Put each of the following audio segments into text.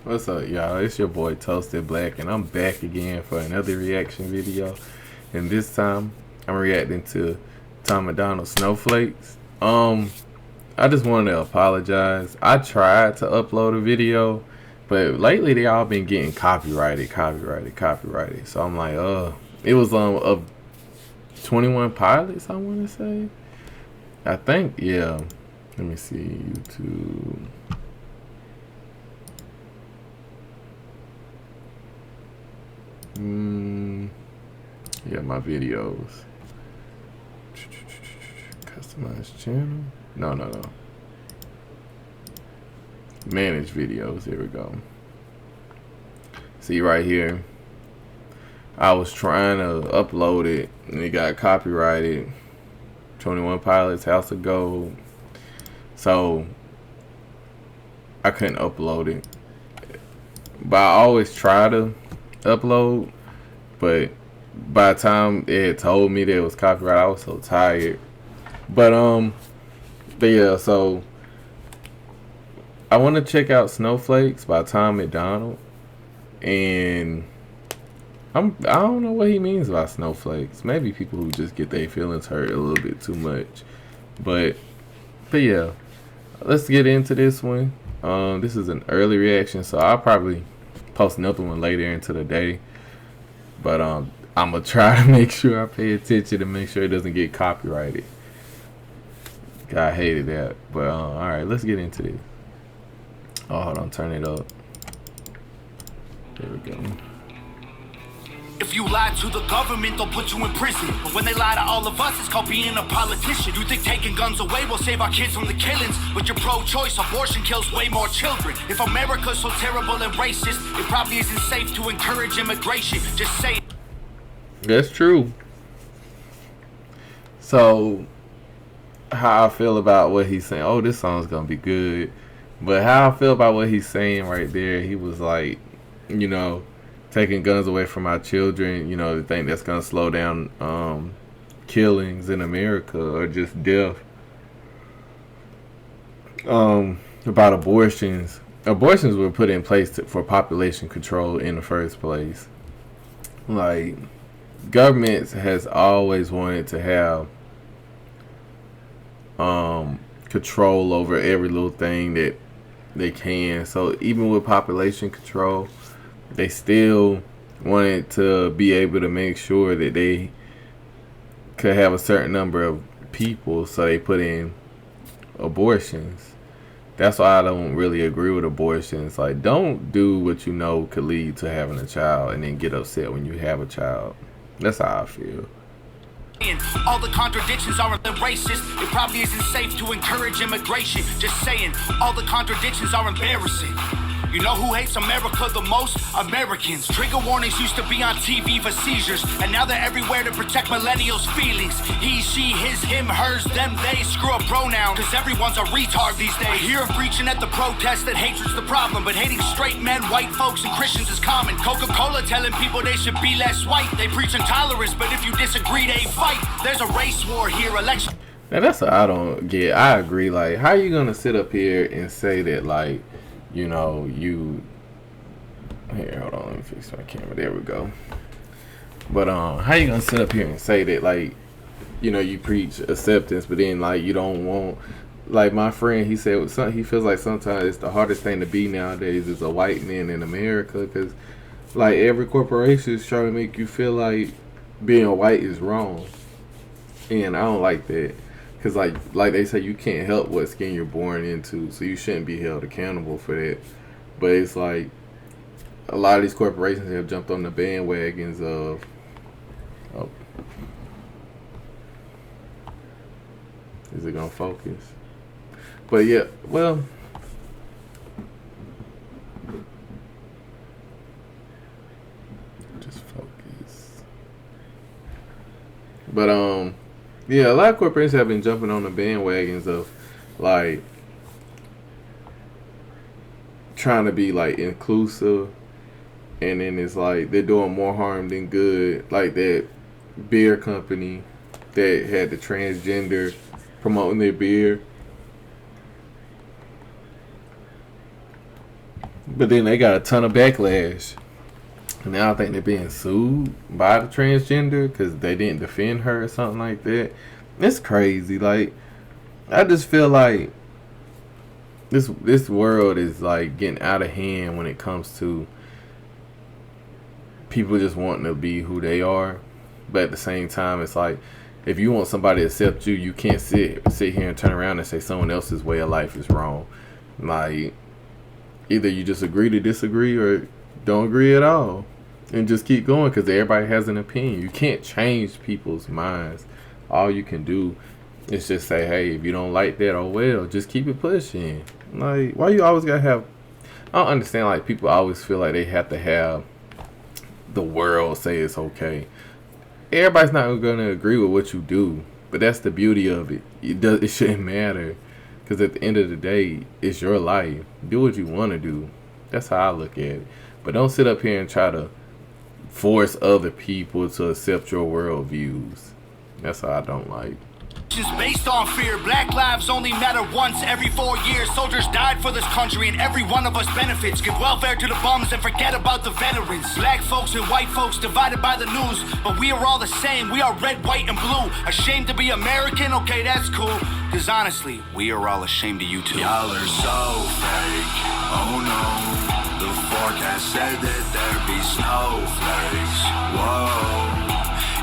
What's up, y'all? It's your boy Toasted Black, and I'm back again for another reaction video. And this time, I'm reacting to MacDonald Snowflakes. I just wanted to apologize. I tried to upload a video, but lately they all been getting copyrighted. So I'm like, it was of 21 Pilots, I want to say. I think, yeah. Let me see, YouTube. Yeah, my videos. Customize channel. No. Manage videos. Here we go. See right here. I was trying to upload it and it got copyrighted. 21 Pilots, House of Gold. So I couldn't upload it. But I always try to upload, but by the time it had told me that it was copyright, I was so tired. But yeah, so I want to check out Snowflakes by MacDonald, and I don't know what he means by snowflakes. Maybe people who just get their feelings hurt a little bit too much. But yeah, let's get into this one. This is an early reaction, so I'll probably post another one later into the day. But I'm gonna try to make sure I pay attention and make sure it doesn't get copyrighted. God, I hated that. But all right, let's get into this. Oh, hold on, turn it up. There we go. If you lie to the government, they'll put you in prison. But when they lie to all of us, it's called being a politician. You think taking guns away will save our kids from the killings? But you're pro-choice, abortion kills way more children. If America's so terrible and racist, it probably isn't safe to encourage immigration. Just say it. That's true. So, how I feel about what he's saying, oh, this song's gonna be good. But how I feel about what he's saying right there, he was like, you know, taking guns away from our children, you know, the thing that's gonna slow down killings in America or just death. About abortions. Abortions were put in place for population control in the first place. Like, governments has always wanted to have control over every little thing that they can. So even with population control, they still wanted to be able to make sure that they could have a certain number of people, so they put in abortions. That's why I don't really agree with abortions. Like, don't do what you know could lead to having a child and then get upset when you have a child. That's how I feel. All the contradictions aren't racist. It probably isn't safe to encourage immigration. Just saying, all the contradictions are embarrassing. You know who hates America the most? Americans. Trigger warnings used to be on TV for seizures, and now they're everywhere to protect millennials' feelings. He, she, his, him, hers, them, they. Screw a pronoun, cause everyone's a retard these days. I hear him preaching at the protest that hatred's the problem, but hating straight men, white folks, and Christians is common. Coca-Cola telling people they should be less white. They preach intolerance, but if you disagree, they fight. There's a race war here, election. Now that's what I don't get. I agree. Like, how you gonna sit up here and say that, like, you know, you here, hold on, let me fix my camera. There we go. But how you gonna sit up here and say that, like, you know, you preach acceptance, but then, like, you don't want, like, my friend, he said he feels like sometimes it's the hardest thing to be nowadays is a white man in America, because, like, every corporation is trying to make you feel like being white is wrong, and I don't like that. Because, like they say, you can't help what skin you're born into, so you shouldn't be held accountable for that. But it's like, a lot of these corporations have jumped on the bandwagons of, oh, is it going to focus? But yeah, well, just focus. But, yeah, a lot of corporations have been jumping on the bandwagons of, like, trying to be, like, inclusive, and then it's like they're doing more harm than good. Like that beer company that had the transgender promoting their beer. But then they got a ton of backlash. Now I think they're being sued by the transgender because they didn't defend her or something like that. It's crazy. Like, I just feel like this world is like getting out of hand when it comes to people just wanting to be who they are. But at the same time, it's like, if you want somebody to accept you, you can't sit here and turn around and say someone else's way of life is wrong. Like, either you just agree to disagree or don't agree at all. And just keep going, because everybody has an opinion. You can't change people's minds. All you can do is just say, hey, if you don't like that, oh well, just keep it pushing. Like, why you always gotta have... I don't understand, like, people always feel like they have to have the world say it's okay. Everybody's not gonna agree with what you do, but that's the beauty of it. It shouldn't matter, because at the end of the day, it's your life. Do what you want to do. That's how I look at it. But don't sit up here and try to force other people to accept your world views. That's how I don't like. Based on fear, black lives only matter once every 4 years. Soldiers died for this country and every one of us benefits. Give welfare to the bums and forget about the veterans. Black folks and white folks divided by the news, but we are all the same. We are red, white, and blue. Ashamed to be American? Okay, that's cool. Cause honestly, we are all ashamed of you too. Y'all are so fake. Oh no. The forecast said that there'd be snowflakes. Whoa.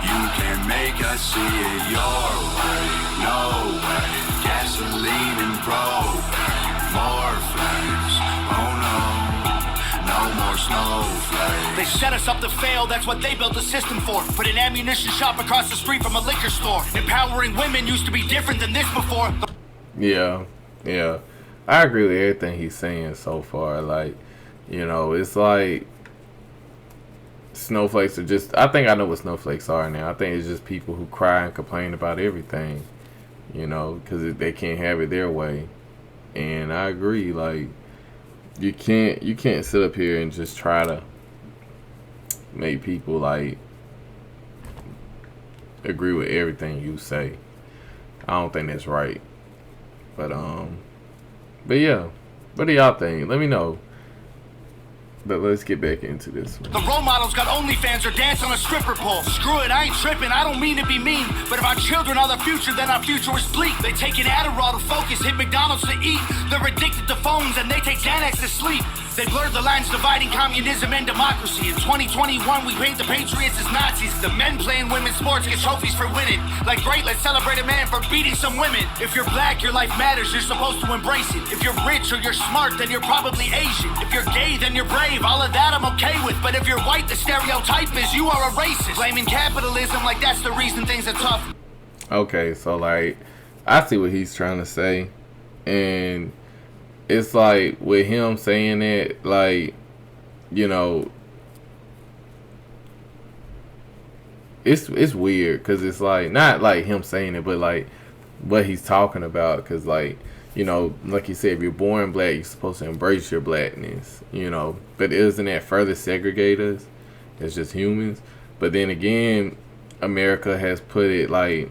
You can make us see it your way. No way. Gasoline and propane. More flames. Oh no. No more snowflakes. They set us up to fail, that's what they built the system for. Put an ammunition shop across the street from a liquor store. Empowering women used to be different than this before. Yeah. I agree with everything he's saying so far. Like, you know, it's like snowflakes are just... I think I know what snowflakes are now. I think it's just people who cry and complain about everything, you know, because they can't have it their way. And I agree. Like, you can't sit up here and just try to make people like agree with everything you say. I don't think that's right. But yeah, what do y'all think? Let me know. But let's get back into this one. The role models got OnlyFans or dance on a stripper pole. Screw it, I ain't tripping, I don't mean to be mean. But if our children are the future, then our future is bleak. They take an Adderall to focus, hit McDonald's to eat. They're addicted to phones and they take Xanax to sleep. They blurred the lines dividing communism and democracy. In 2021, we paint the patriots as Nazis. The men playing women's sports get trophies for winning. Like, great, let's celebrate a man for beating some women. If you're black, your life matters, you're supposed to embrace it. If you're rich or you're smart, then you're probably Asian. If you're gay, then you're brave. All of that I'm okay with. But if you're white, the stereotype is you are a racist. Blaming capitalism like that's the reason things are tough. Okay, so like, I see what he's trying to say. And it's like, with him saying that, like, you know, it's weird, because it's like, not like him saying it, but like what he's talking about. Because, like, you know, like you said, if you're born black, you're supposed to embrace your blackness, you know. But isn't that further segregate us as just humans? But then again, America has put it like,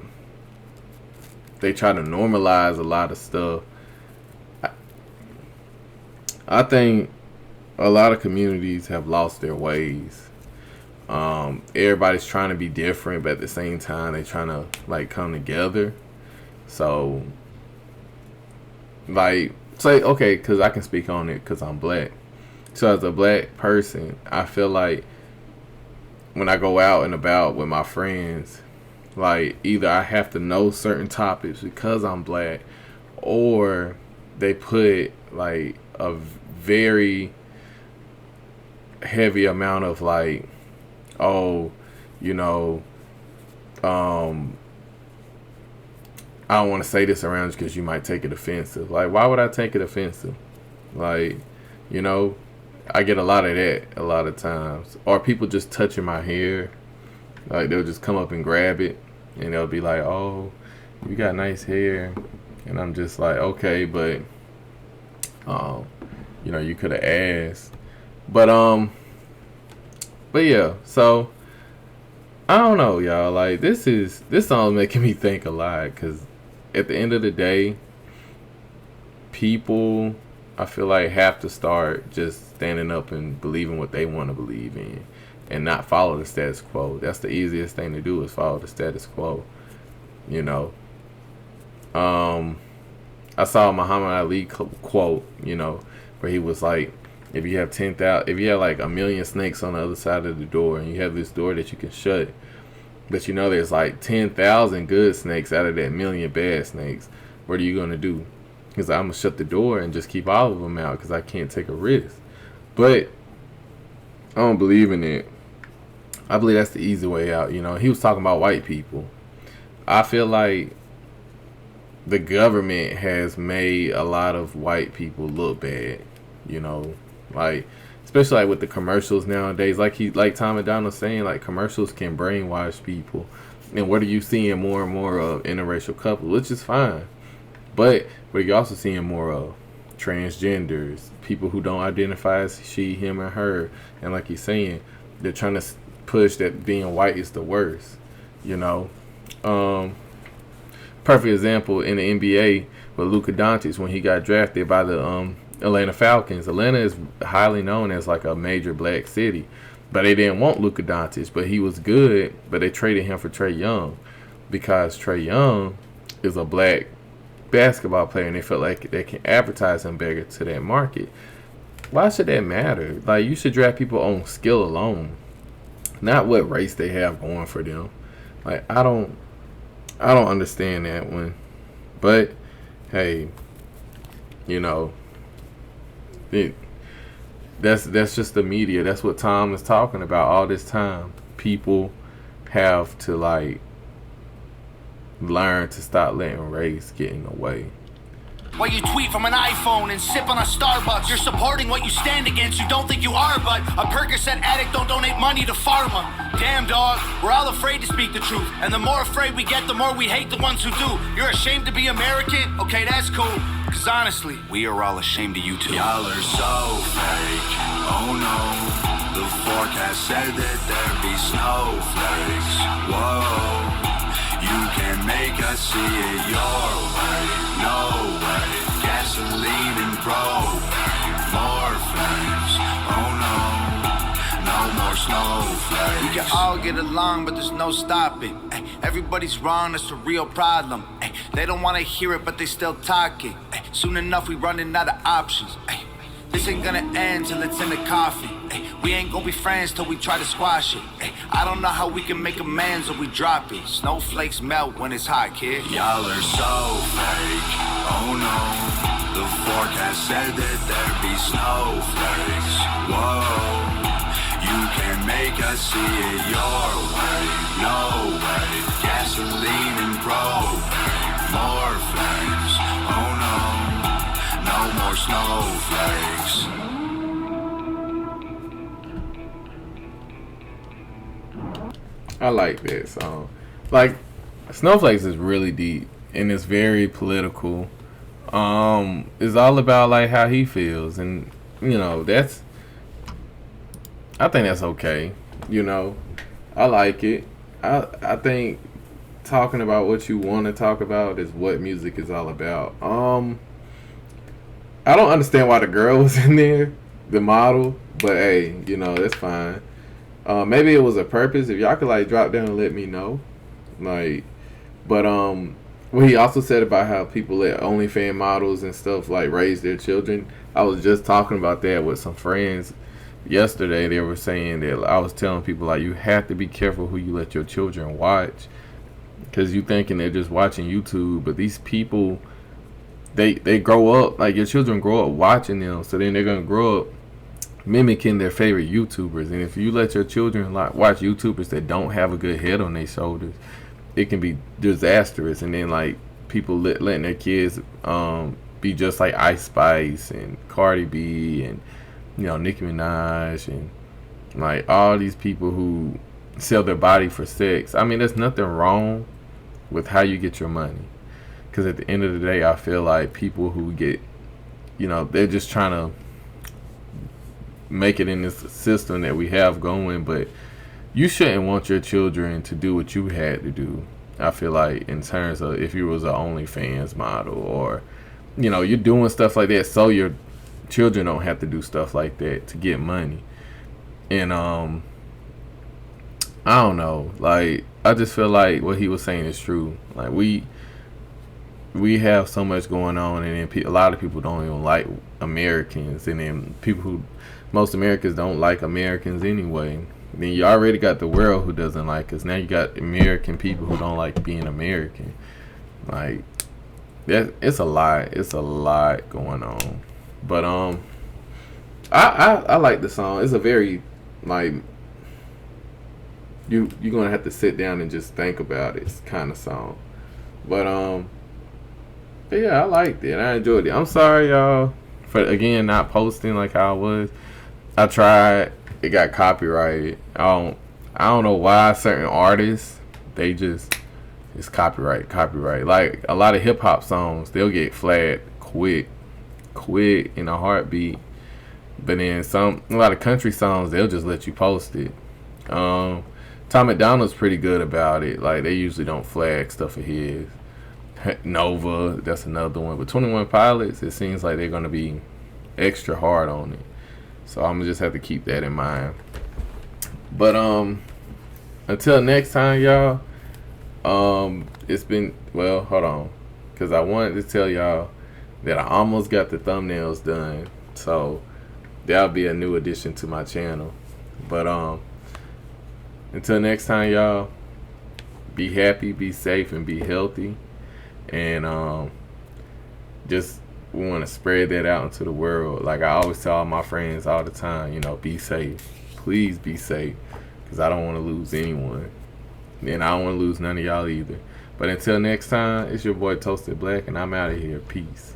they try to normalize a lot of stuff. I think a lot of communities have lost their ways. Everybody's trying to be different, but at the same time, they're trying to like come together. So, like, say, okay, because I can speak on it because I'm black. So as a black person, I feel like when I go out and about with my friends, like, either I have to know certain topics because I'm black, or they put like a very heavy amount of like, oh, you know, I don't want to say this around you because you might take it offensive. Like, why would I take it offensive? Like, you know, I get a lot of that a lot of times. Or people just touching my hair. Like, they'll just come up and grab it, and they'll be like, oh, you got nice hair. And I'm just like, okay, but you know, you could have asked. But yeah, so I don't know, y'all. Like, this song making me think a lot, because at the end of the day, people, I feel like have to start just standing up and believing what they want to believe in, and not follow the status quo. That's the easiest thing to do, is follow the status quo. You know. I saw a Muhammad Ali quote, you know, where he was like, if you have like 1 million snakes on the other side of the door, and you have this door that you can shut, but you know there's like 10,000 good snakes out of that 1 million bad snakes, what are you gonna do? He's like, I'm gonna shut the door and just keep all of them out because I can't take a risk. But I don't believe in it. I believe that's the easy way out. You know, he was talking about white people. I feel like the government has made a lot of white people look bad. You know, like especially like with the commercials nowadays. Like Tom MacDonald saying, like commercials can brainwash people. And what are you seeing more and more of? Interracial couples, which is fine. But you're also seeing more of transgenders, people who don't identify as she, him, or her. And like he's saying, they're trying to push that being white is the worst. You know, perfect example in the NBA with Luka Doncic when he got drafted by the Atlanta Falcons. Atlanta is highly known as like a major black city, but they didn't want Luka Doncic, but he was good. But they traded him for Trae Young because Trae Young is a black basketball player, and they felt like they can advertise him better to that market. Why should that matter? Like, you should draft people on skill alone, not what race they have going for them. Like, I don't understand that one. But hey, you know, that's just the media. That's what Tom is talking about all this time. People have to like learn to stop letting race get in the way. While you tweet from an iPhone and sip on a Starbucks, you're supporting what you stand against. You don't think you are, but a Percocet addict don't donate money to pharma. Damn, dog, we're all afraid to speak the truth. And the more afraid we get, the more we hate the ones who do. You're ashamed to be American? Okay, that's cool. Cause honestly, we are all ashamed of you too. Y'all are so fake. Oh no, the forecast said that there'd be snowflakes. Whoa, you can make us see it your way. No way, gasoline and propane, more flames. Oh no, no more snowflakes. We can all get along, but there's no stopping. Ay, everybody's wrong, that's a real problem. Ay, they don't want to hear it, but they still talking. Ay, soon enough, we running out of options. Ay, this ain't gonna end till it's in the coffee. Ay, we ain't gonna be friends till we try to squash it. Ay, I don't know how we can make amends or we drop it. Snowflakes melt when it's hot, kid. Y'all are so fake. Oh no, the forecast said that there'd be snowflakes. Whoa, you can make us see it your way. No way, gasoline and propane, more flames. Oh no, no more snowflakes. I like that song. Like, Snowflakes is really deep and it's very political. It's all about like how he feels, and you know, I think that's okay. You know, I like it. I think talking about what you want to talk about is what music is all about. I don't understand why the girl was in there, the model, but hey, you know, that's fine. Maybe it was a purpose. If y'all could like drop down and let me know. Like, but what he also said about how people let OnlyFans models and stuff like raise their children. I was just talking about that with some friends yesterday. They were saying that I was telling people like you have to be careful who you let your children watch, because you thinking they're just watching YouTube, but these people they grow up, like your children grow up watching them, so then they're gonna grow up mimicking their favorite YouTubers. And if you let your children like watch YouTubers that don't have a good head on their shoulders, it can be disastrous. And then like people letting their kids be just like Ice Spice and Cardi B and, you know, Nicki Minaj and like all these people who sell their body for sex. I mean, there's nothing wrong with how you get your money, because at the end of the day, I feel like people who get, you know, they're just trying to make it in this system that we have going, but you shouldn't want your children to do what you had to do. I feel like in terms of if you was an OnlyFans model, or, you know, you're doing stuff like that so your children don't have to do stuff like that to get money. And I don't know, like I just feel like what he was saying is true. Like we have so much going on, and then a lot of people don't even like Americans, and then most Americans don't like Americans anyway. Then you already got the world who doesn't like us. Now you got American people who don't like being American. Like it's a lot. It's a lot going on. But I like the song. It's a very like you're gonna have to sit down and just think about it kind of song. But yeah, I liked it. I enjoyed it. I'm sorry, y'all, for again not posting like how I was. I tried. It got copyrighted. I don't know why certain artists, they just, it's copyright. Like a lot of hip hop songs, they'll get flagged quick in a heartbeat. But then a lot of country songs, they'll just let you post it. Tom MacDonald's pretty good about it. Like they usually don't flag stuff of his. Nova, that's another one. But 21 Pilots, it seems like they're gonna be extra hard on it. So I'm gonna just have to keep that in mind. But until next time, y'all. It's been, well, hold on, because I wanted to tell y'all that I almost got the thumbnails done. So that'll be a new addition to my channel. But until next time, y'all. Be happy, be safe, and be healthy. And just we want to spread that out into the world. Like I always tell all my friends all the time, you know, be safe. Please be safe, because I don't want to lose anyone. And I don't want to lose none of y'all either. But until next time, it's your boy Toasted Black, and I'm out of here. Peace.